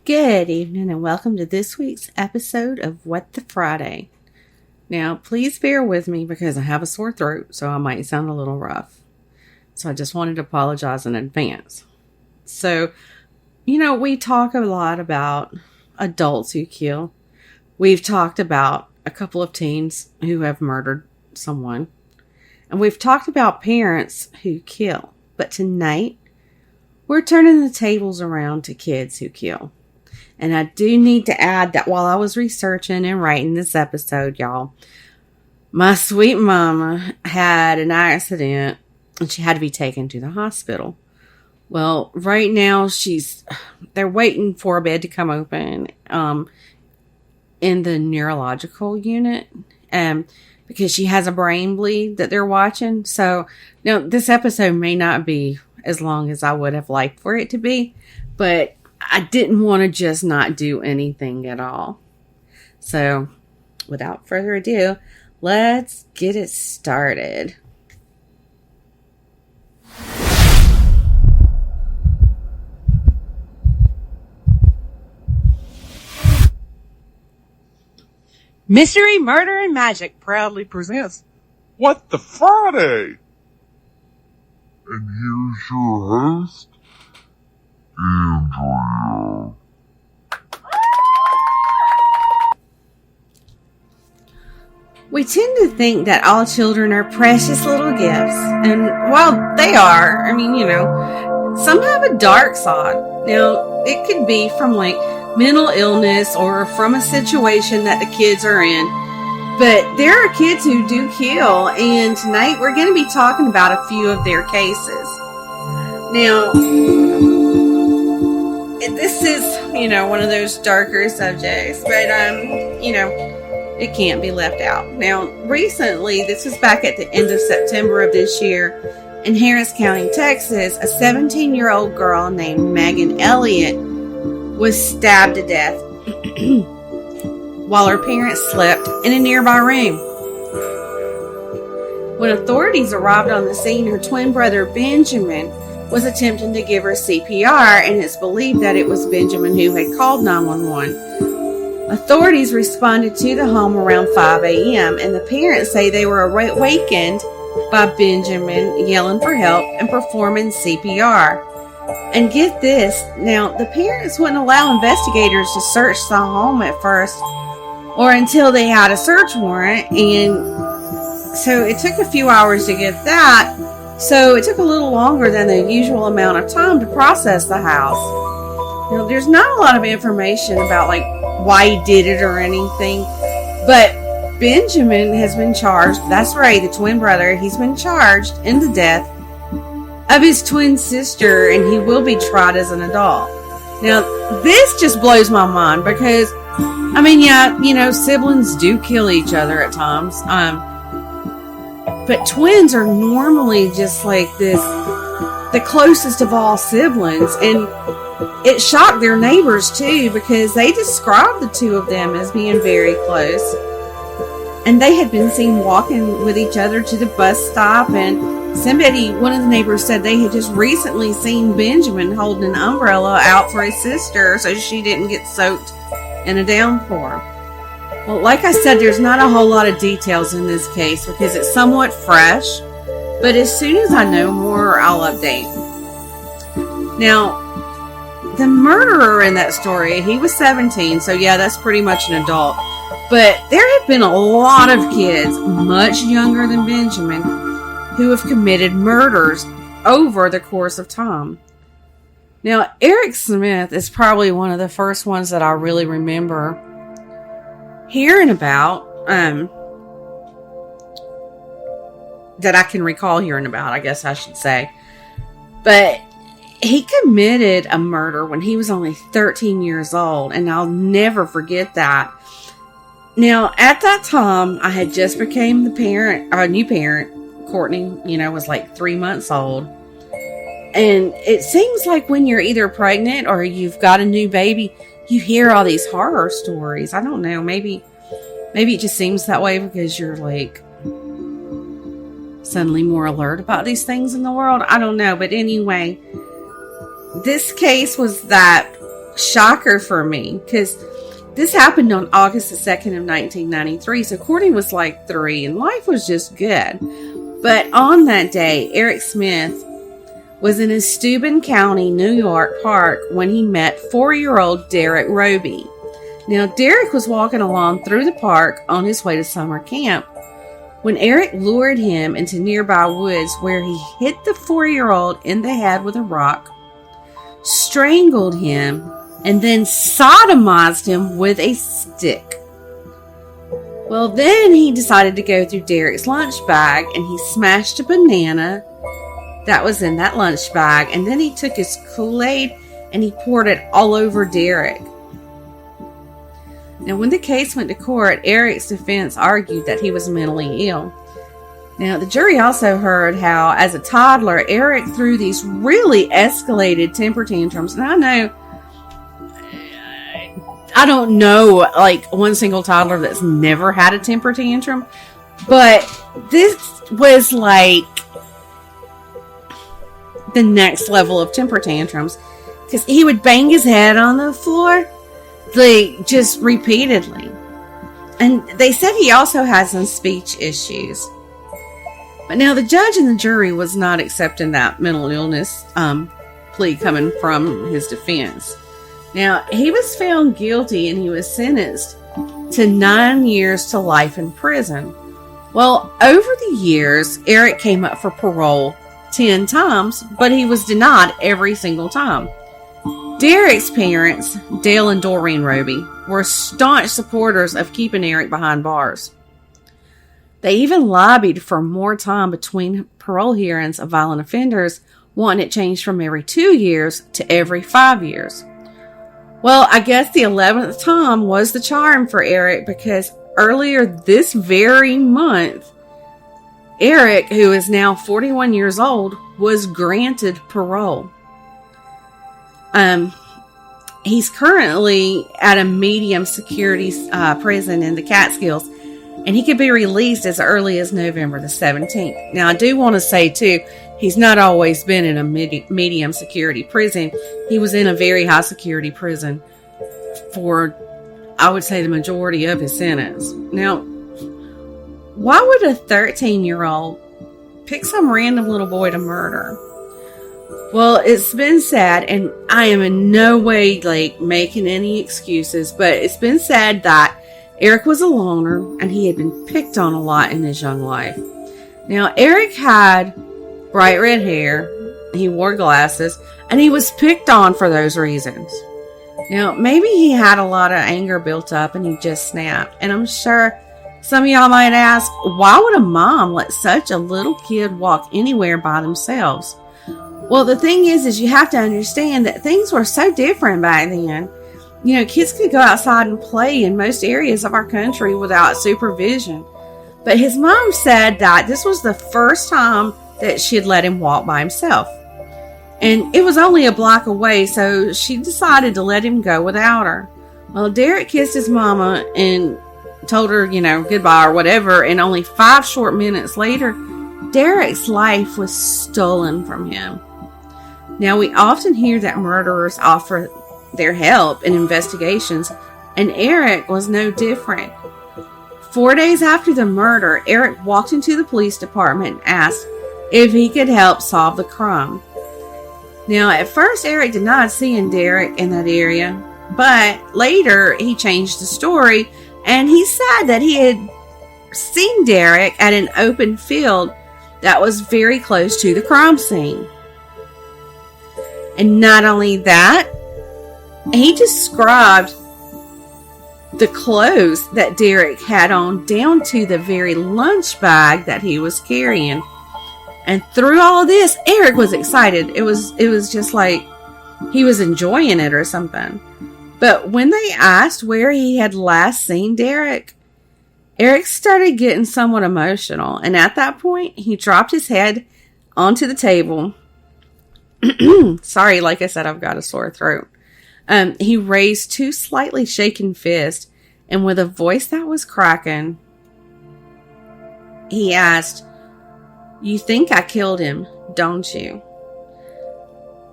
Good evening and welcome to this week's episode of WTFriday. Now, please bear with me because I have a sore throat, so I might sound a little rough. So I just wanted to apologize in advance. So, we talk a lot about adults who kill. We've talked about a couple of teens who have murdered someone. And we've talked about parents who kill. But tonight, we're turning the tables around to kids who kill. And I do need to add that while I was researching and writing this episode, y'all, my sweet mama had an accident and she had to be taken to the hospital. Well, right now they're waiting for a bed to come open in the neurological unit because she has a brain bleed that they're watching. So now this episode may not be as long as I would have liked for it to be, but I didn't want to just not do anything at all. So, without further ado, let's get it started. Mystery, Murder, and Magic proudly presents What the Friday? And here's your host, Andrea. We tend to think that all children are precious little gifts. And while they are, some have a dark side. Now, it could be from mental illness or from a situation that the kids are in. But there are kids who do kill. And tonight we're going to be talking about a few of their cases. Now, this is, one of those darker subjects, but, it can't be left out. Now, recently, this was back at the end of September of this year, in Harris County, Texas, a 17-year-old girl named Megan Elliott was stabbed to death while her parents slept in a nearby room. When authorities arrived on the scene, her twin brother Benjamin was attempting to give her CPR, and it's believed that it was Benjamin who had called 911. Authorities responded to the home around 5 a.m., and the parents say they were awakened by Benjamin yelling for help and performing CPR. And get this, now the parents wouldn't allow investigators to search the home at first or until they had a search warrant, and so it took a few hours to get that. So it took a little longer than the usual amount of time to process the house. Now, there's not a lot of information about why he did it or anything, but Benjamin has been charged. That's right, the twin brother. He's been charged in the death of his twin sister, and he will be tried as an adult. Now, this just blows my mind because, siblings do kill each other at times. But twins are normally just the closest of all siblings. And it shocked their neighbors too, because they described the two of them as being very close. And they had been seen walking with each other to the bus stop. And one of the neighbors said they had just recently seen Benjamin holding an umbrella out for his sister so she didn't get soaked in a downpour. Well, like I said, there's not a whole lot of details in this case because it's somewhat fresh, but as soon as I know more, I'll update. Now, the murderer in that story, he was 17, so yeah, that's pretty much an adult. But there have been a lot of kids much younger than Benjamin who have committed murders over the course of time. Now, Eric Smith is probably one of the first ones that I really remember hearing about, that I can recall hearing about, I guess I should say. But he committed a murder when he was only 13 years old, and I'll never forget that. Now, at that time, I had just became a new parent. Courtney, was 3 months old. And it seems like when you're either pregnant or you've got a new baby, you hear all these horror stories. I don't know. Maybe it just seems that way because you're suddenly more alert about these things in the world. I don't know. But anyway, this case was that shocker for me because this happened on August the 2nd of 1993. So Courtney was like 3 and life was just good. But on that day, Eric Smith was in his Steuben County, New York park when he met 4-year-old Derek Roby. Now, Derek was walking along through the park on his way to summer camp when Eric lured him into nearby woods where he hit the 4-year-old in the head with a rock, strangled him, and then sodomized him with a stick. Well, then he decided to go through Derek's lunch bag and he smashed a banana that was in that lunch bag, and then he took his Kool-Aid and he poured it all over Derek. Now, when the case went to court, Eric's defense argued that he was mentally ill. Now, the jury also heard how, as a toddler, Eric threw these really escalated temper tantrums. And I don't know, like, one single toddler that's never had a temper tantrum, but this was like the next level of temper tantrums, because he would bang his head on the floor, like, just repeatedly. And they said he also had some speech issues. But now the judge and the jury was not accepting that mental illness plea coming from his defense. Now, he was found guilty and he was sentenced to 9 years to life in prison. Well, over the years, Eric came up for parole 10 times, but he was denied every single time. Derek's parents, Dale and Doreen Roby, were staunch supporters of keeping Eric behind bars. They even lobbied for more time between parole hearings of violent offenders, wanting it changed from every 2 years to every 5 years. Well, I guess the 11th time was the charm for Eric, because earlier this very month, Eric, who is now 41 years old, was granted parole. He's currently at a medium security prison in the Catskills, and he could be released as early as November the 17th. Now, I do want to say, too, he's not always been in a medium security prison. He was in a very high security prison for, I would say, the majority of his sentence. Now, why would a 13-year-old pick some random little boy to murder? Well, it's been sad, and I am in no way, making any excuses, but it's been said that Eric was a loner, and he had been picked on a lot in his young life. Now, Eric had bright red hair, he wore glasses, and he was picked on for those reasons. Now, maybe he had a lot of anger built up, and he just snapped. And I'm sure some of y'all might ask, why would a mom let such a little kid walk anywhere by themselves? Well, the thing is you have to understand that things were so different back then. You know, kids could go outside and play in most areas of our country without supervision. But his mom said that this was the first time that she had let him walk by himself. And it was only a block away, so she decided to let him go without her. Well, Derek kissed his mama and told her, goodbye or whatever, and only 5 short minutes later, Derek's life was stolen from him. Now, we often hear that murderers offer their help in investigations, and Eric was no different. 4 days after the murder, Eric walked into the police department and asked if he could help solve the crime. Now, at first, Eric denied seeing Derek in that area, but later he changed the story, and he said that he had seen Derek at an open field that was very close to the crime scene. And not only that, he described the clothes that Derek had on down to the very lunch bag that he was carrying. And through all of this, Eric was excited. It was just like he was enjoying it or something. But when they asked where he had last seen Derek, Eric started getting somewhat emotional. And at that point, he dropped his head onto the table. Sorry, like I said, I've got a sore throat. He raised 2 slightly shaken fists, and with a voice that was cracking, he asked, "You think I killed him, don't you?"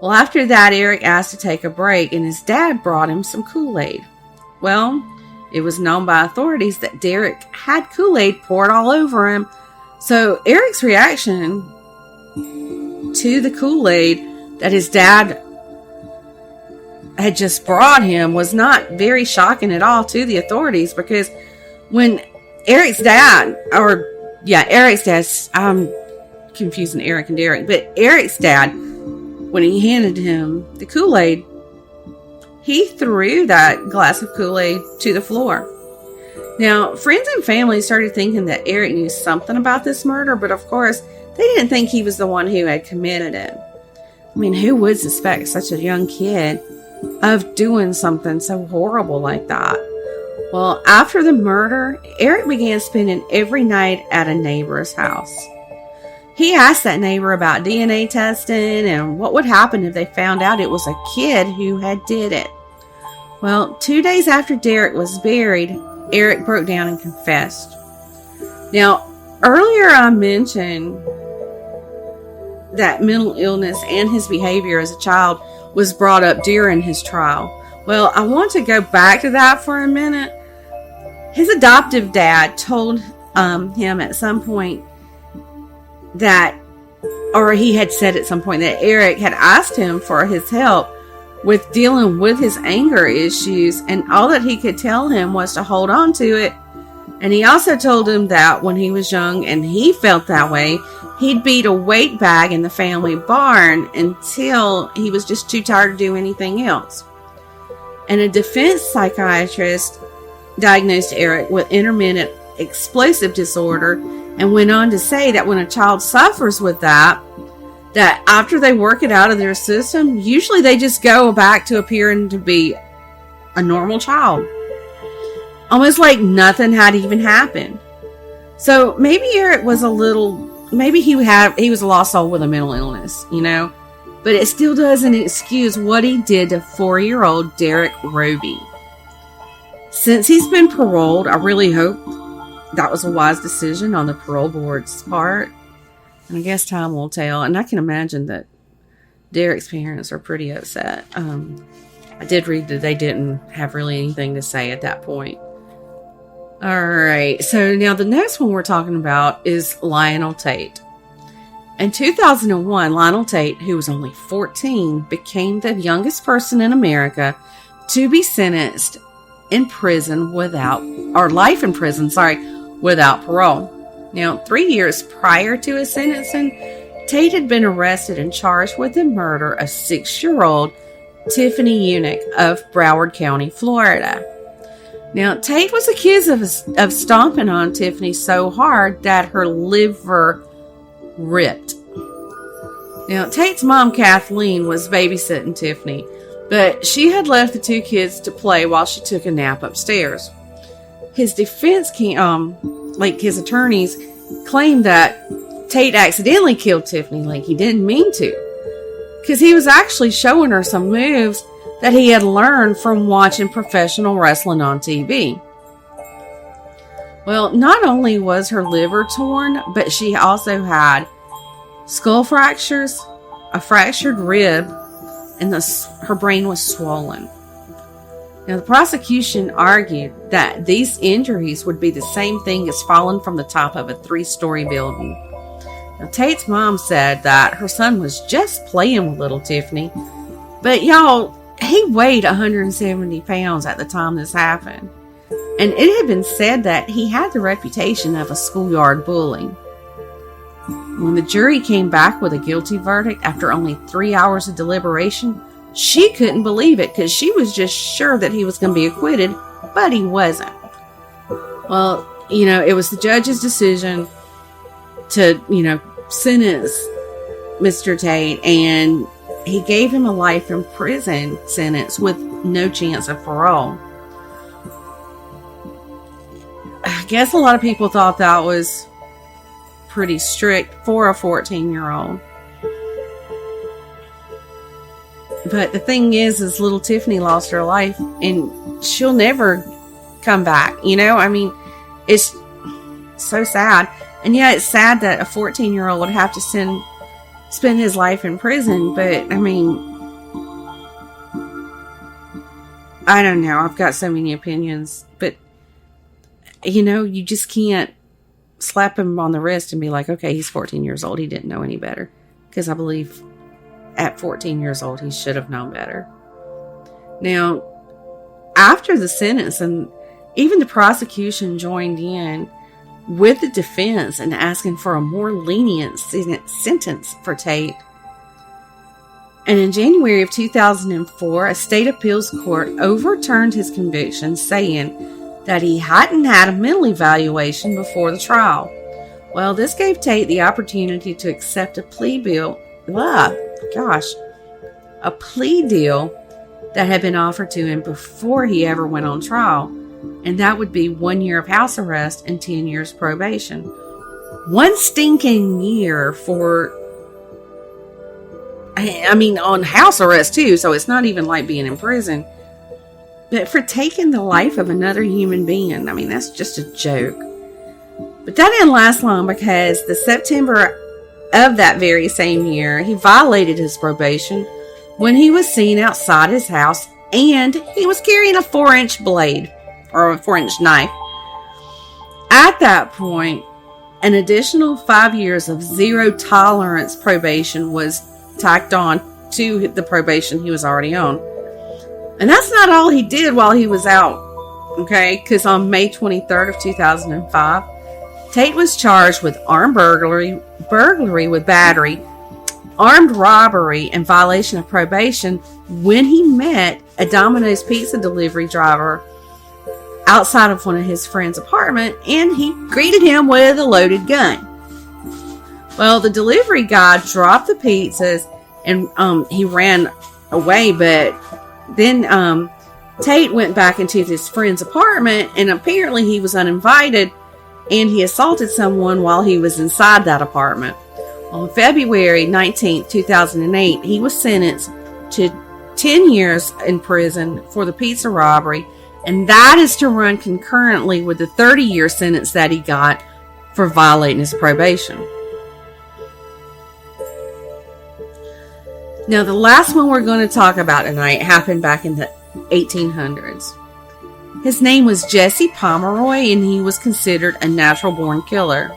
Well, after that, Eric asked to take a break, and his dad brought him some Kool-Aid. Well, it was known by authorities that Derek had Kool-Aid poured all over him. So Eric's reaction to the Kool-Aid that his dad had just brought him was not very shocking at all to the authorities, because when Eric's dad, I'm confusing Eric and Derek, but Eric's dad, when he handed him the Kool-Aid, he threw that glass of Kool-Aid to the floor. Now, friends and family started thinking that Eric knew something about this murder, but of course, they didn't think he was the one who had committed it. I mean, who would suspect such a young kid of doing something so horrible like that? Well, after the murder, Eric began spending every night at a neighbor's house. He asked that neighbor about DNA testing and what would happen if they found out it was a kid who had did it. Well, 2 days after Derek was buried, Eric broke down and confessed. Now, earlier I mentioned that mental illness and his behavior as a child was brought up during his trial. Well, I want to go back to that for a minute. His adoptive dad told him at some point that, or he had said at some point that Eric had asked him for his help with dealing with his anger issues, and all that he could tell him was to hold on to it. And he also told him that when he was young and he felt that way, he'd beat a weight bag in the family barn until he was just too tired to do anything else. And a defense psychiatrist diagnosed Eric with intermittent explosive disorder and went on to say that when a child suffers with that after they work it out of their system, usually they just go back to appearing to be a normal child. Almost like nothing had even happened. So maybe Eric was he was a lost soul with a mental illness, but it still doesn't excuse what he did to 4-year-old Derek Roby. Since he's been paroled, I really hope that was a wise decision on the parole board's part. And I guess time will tell. And I can imagine that Derek's parents are pretty upset. I did read that they didn't have really anything to say at that point. All right. So now the next one we're talking about is Lionel Tate. In 2001, Lionel Tate, who was only 14, became the youngest person in America to be sentenced life in prison, without parole. Now, 3 years prior to his sentencing, Tate had been arrested and charged with the murder of 6-year-old Tiffany Unick of Broward County, Florida. Now, Tate was accused of stomping on Tiffany so hard that her liver ripped. Now, Tate's mom, Kathleen, was babysitting Tiffany, but she had left the two kids to play while she took a nap upstairs. His defense, his attorneys, claimed that Tate accidentally killed Tiffany, like he didn't mean to, because he was actually showing her some moves that he had learned from watching professional wrestling on TV. Well, not only was her liver torn, but she also had skull fractures, a fractured rib, and her brain was swollen. Now, the prosecution argued that these injuries would be the same thing as falling from the top of a 3-story building. Now, Tate's mom said that her son was just playing with little Tiffany, but y'all, he weighed 170 pounds at the time this happened, and it had been said that he had the reputation of a schoolyard bully. When the jury came back with a guilty verdict after only 3 hours of deliberation, she couldn't believe it, because she was just sure that he was going to be acquitted, but he wasn't. Well, it was the judge's decision to, sentence Mr. Tate, and he gave him a life in prison sentence with no chance of parole. I guess a lot of people thought that was pretty strict for a 14-year-old. But the thing is little Tiffany lost her life, and she'll never come back. It's so sad. And yeah, it's sad that a 14-year-old would have to spend his life in prison. But, I don't know. I've got so many opinions. But, you just can't slap him on the wrist and be like, okay, he's 14 years old. He didn't know any better. Because I believe at 14 years old, he should have known better. Now, after the sentence, and even the prosecution joined in with the defense and asking for a more lenient sentence for Tate. And in January of 2004, a state appeals court overturned his conviction, saying that he hadn't had a mental evaluation before the trial. Well, this gave Tate the opportunity to accept a plea deal that had been offered to him before he ever went on trial. And that would be 1 year of house arrest and 10 years probation. One stinking year for, on house arrest too, so it's not even like being in prison. But for taking the life of another human being, that's just a joke. But that didn't last long, because the September of that very same year, he violated his probation when he was seen outside his house, and he was carrying a 4-inch blade, or a 4-inch knife. At that point, an additional 5 years of zero tolerance probation was tacked on to the probation he was already on. And that's not all he did while he was out, okay? Because on May 23rd of 2005, Tate was charged with armed burglary with battery, armed robbery, and violation of probation when he met a Domino's pizza delivery driver outside of one of his friend's apartment, and he greeted him with a loaded gun. Well, the delivery guy dropped the pizzas and he ran away, but then Tate went back into his friend's apartment, and apparently he was uninvited, and he assaulted someone while he was inside that apartment. On February 19th, 2008, he was sentenced to 10 years in prison for the pizza robbery, and that is to run concurrently with the 30-year sentence that he got for violating his probation. Now, the last one we're going to talk about tonight happened back in the 1800s. His name was Jesse Pomeroy, and he was considered a natural-born killer.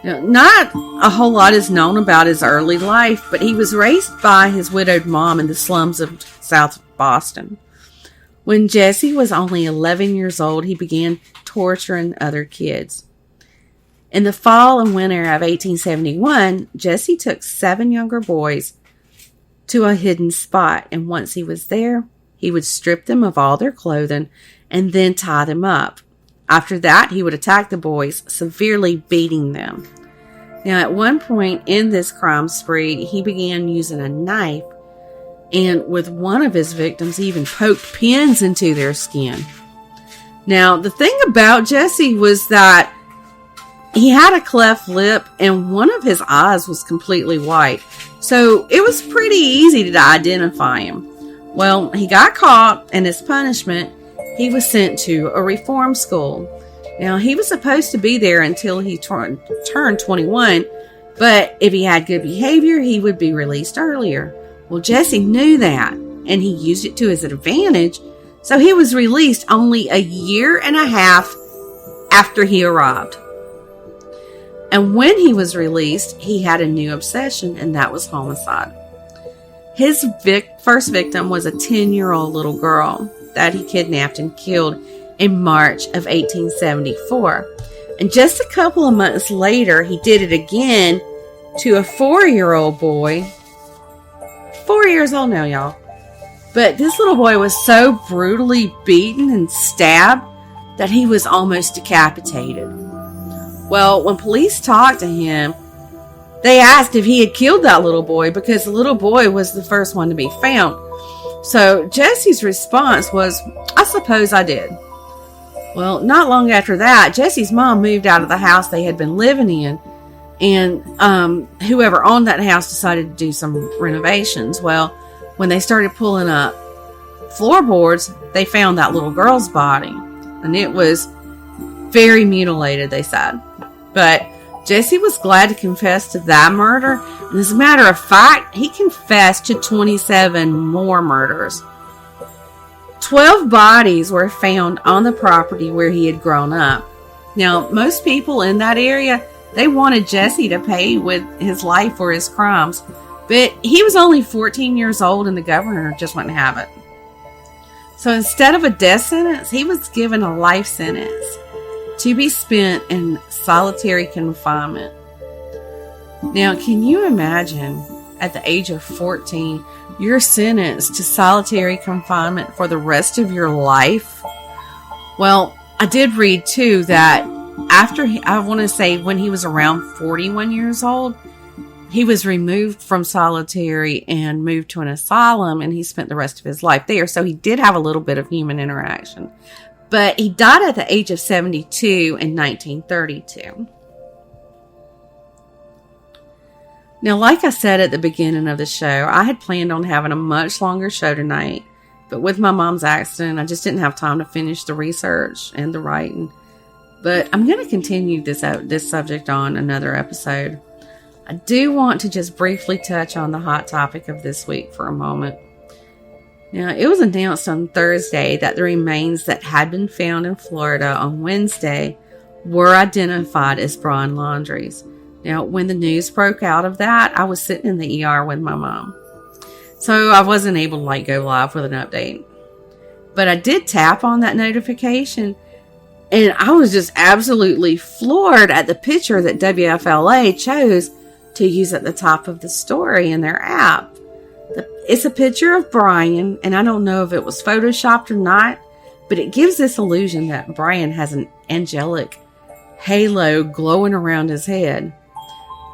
Now, not a whole lot is known about his early life, but he was raised by his widowed mom in the slums of South Boston. When Jesse was only 11 years old, he began torturing other kids. In the fall and winter of 1871, Jesse took 7 younger boys to a hidden spot, and once he was there, he would strip them of all their clothing and then tie them up. After that, he would attack the boys, severely beating them. Now, at one point in this crime spree, he began using a knife, and with one of his victims, he even poked pins into their skin. Now, the thing about Jesse was that he had a cleft lip, and one of his eyes was completely white. So it was pretty easy to identify him. Well, he got caught, and as punishment, he was sent to a reform school. Now, he was supposed to be there until he turned 21, but if he had good behavior, he would be released earlier. Well, Jesse knew that, and he used it to his advantage, so he was released only a year and a half after he arrived. And when he was released, he had a new obsession, and that was homicide. His first victim was a 10-year-old little girl that he kidnapped and killed in March of 1874. And just a couple of months later, he did it again to a 4-year-old boy. 4 years old now, y'all. But this little boy was so brutally beaten and stabbed that he was almost decapitated. Well, when police talked to him, they asked if he had killed that little boy because the little boy was the first one to be found. So Jesse's response was, "I suppose I did." Well, not long after that, Jesse's mom moved out of the house they had been living in, and whoever owned that house decided to do some renovations. Well, when they started pulling up floorboards, they found that little girl's body, and it was very mutilated, they said. But Jesse was glad to confess to that murder, and as a matter of fact, he confessed to 27 more murders. 12 bodies were found on the property where he had grown up. Now, most people in that area, they wanted Jesse to pay with his life for his crimes, but he was only 14 years old and the governor just wouldn't have it. So instead of a death sentence, he was given a life sentence to be spent in solitary confinement. Now, can you imagine at the age of 14, you're sentenced to solitary confinement for the rest of your life? Well, I did read too that I want to say when he was around 41 years old, he was removed from solitary and moved to an asylum, and he spent the rest of his life there. So he did have a little bit of human interaction. But he died at the age of 72 in 1932. Now, like I said at the beginning of the show, I had planned on having a much longer show tonight. But with my mom's accident, I just didn't have time to finish the research and the writing. But I'm going to continue this subject on another episode. I do want to just briefly touch on the hot topic of this week for a moment. Now, it was announced on Thursday that the remains that had been found in Florida on Wednesday were identified as Brian Laundrie's. Now, when the news broke out of that, I was sitting in the ER with my mom. So I wasn't able to go live with an update. But I did tap on that notification, and I was just absolutely floored at the picture that WFLA chose to use at the top of the story in their app. It's a picture of Brian, and I don't know if it was photoshopped or not, but it gives this illusion that Brian has an angelic halo glowing around his head.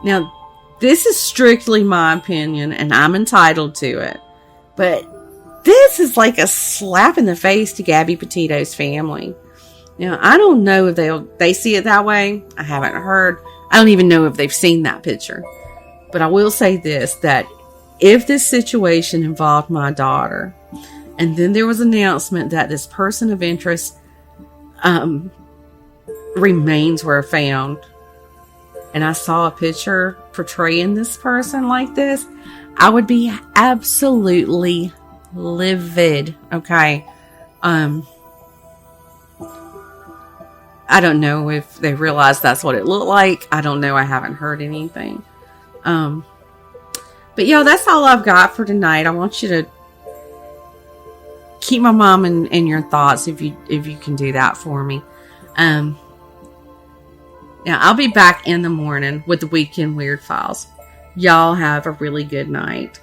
Now, this is strictly my opinion, and I'm entitled to it. But this is like a slap in the face to Gabby Petito's family. Now, I don't know if they see it that way. I haven't heard. I don't even know if they've seen that picture. But I will say this, that if this situation involved my daughter, and then there was an announcement that this person of interest remains were found, and I saw a picture portraying this person like this, I would be absolutely livid. Okay. I don't know if they realized that's what it looked like. I don't know. I haven't heard anything. But yeah, that's all I've got for tonight. I want you to keep my mom in your thoughts if you can do that for me. Now, I'll be back in the morning with the Weekend Weird Files. Y'all have a really good night.